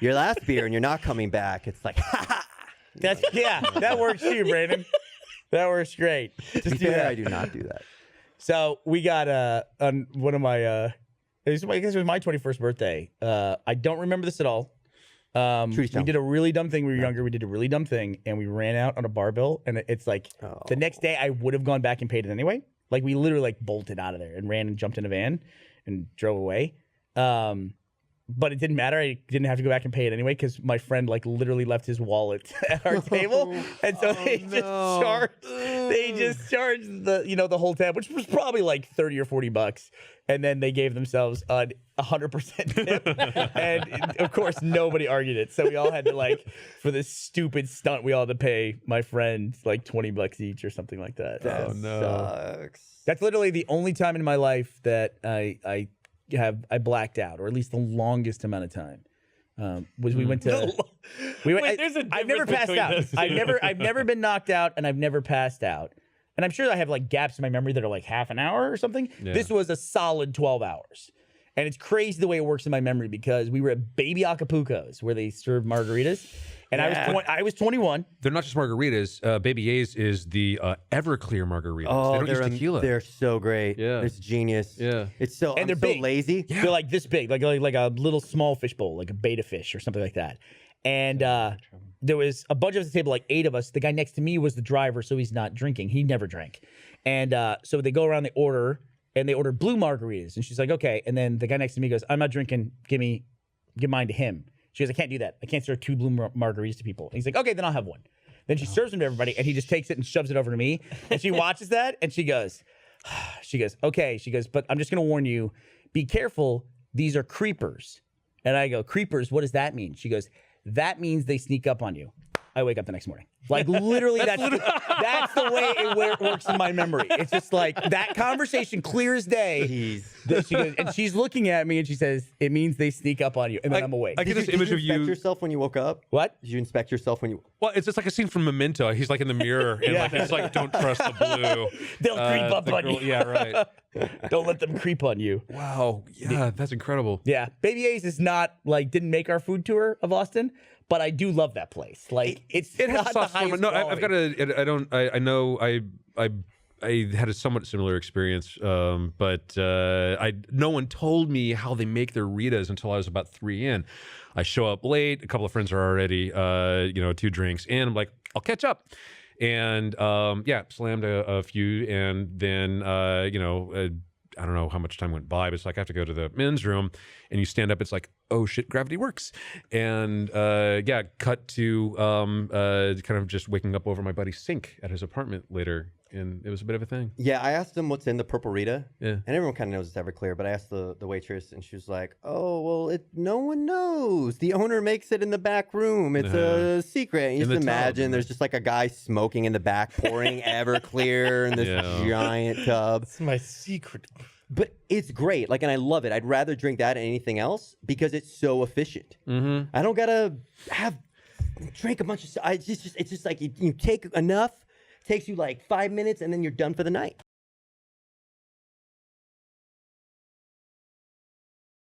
your last beer and you're not coming back. It's like, that works too, Brandon. That works great. To be fair, I do not do that. So we got on one of my I guess it was my 21st birthday. I don't remember this at all. We did a really dumb thing when we were younger. We did a really dumb thing, and we ran out on a bar bill. And it's like the next day, I would have gone back and paid it anyway. Like we literally like bolted out of there and ran and jumped in a van and drove away. But it didn't matter. I didn't have to go back and pay it anyway because my friend like literally left his wallet at our table, and so they just charged the whole tab, which was probably like $30 or $40, and then they gave themselves a 100% tip, and of course nobody argued it. So we all had to like for this stupid stunt, we all had to pay my friends like $20 each or something like that. That sucks. That's literally the only time in my life that I blacked out, or at least the longest amount of time. Was we went to I've never passed out. I've never been knocked out, and I've never passed out. And I'm sure I have like gaps in my memory that are like half an hour or something. Yeah. This was a solid 12 hours. And it's crazy the way it works in my memory because we were at Baby Acapulco's where they serve margaritas. And I was 21. They're not just margaritas. Baby A's is the Everclear margaritas. Oh, they don't use tequila. They're so great. Yeah. It's genius. Yeah. It's so, and they're so big. lazy. Yeah. They're like this big, like a little small fish bowl, like a beta fish or something like that. And there was a bunch of us at the table, like 8 of us. The guy next to me was the driver, so he's not drinking. He never drank. And so they go around, they order, and they order blue margaritas. And she's like, okay. And then the guy next to me goes, I'm not drinking. Give mine to him. She goes, I can't do that. I can't serve 2 blue margaritas to people. And he's like, okay, then I'll have one. Then she serves them to everybody, and he just takes it and shoves it over to me. And she watches that, and she goes, okay. She goes, but I'm just going to warn you, be careful. These are creepers. And I go, creepers, what does that mean? She goes, that means they sneak up on you. I wake up the next morning. Like literally, that's the way it works in my memory. It's just like that conversation, clear as day. She goes, and she's looking at me and she says, "It means they sneak up on you," and then I'm awake. I get this image of you. Did you inspect yourself when you woke up? What? Did you inspect yourself when you? Well, it's just like a scene from Memento. He's like in the mirror, and like it's like, don't trust the blue. They'll creep up on you. Yeah, right. Don't let them creep on you. Wow. Yeah, that's incredible. Yeah, Baby A's is not like didn't make our food tour of Austin. But I do love that place. Like it has not the highest no, quality. I've got a. I don't. I know. I had a somewhat similar experience, but no one told me how they make their Ritas until I was about 3 in. I show up late. A couple of friends are already, 2 drinks, and I'm like, I'll catch up. And slammed a few, and then I don't know how much time went by, but it's like I have to go to the men's room, and you stand up. It's like, oh shit, gravity works. And cut to kind of just waking up over my buddy's sink at his apartment later, and it was a bit of a thing. Yeah, I asked him what's in the purple Rita. Yeah, and everyone kind of knows it's Everclear, but I asked the waitress, and she was like, "Oh, well, no one knows. The owner makes it in the back room. It's a secret." And you just imagine there's just like a guy smoking in the back, pouring Everclear in this giant tub. It's my secret. But it's great, like, and I love it. I'd rather drink that than anything else because it's so efficient. Mm-hmm. I don't gotta drink a bunch of stuff. It's just like you take enough, takes you like 5 minutes, and then you're done for the night.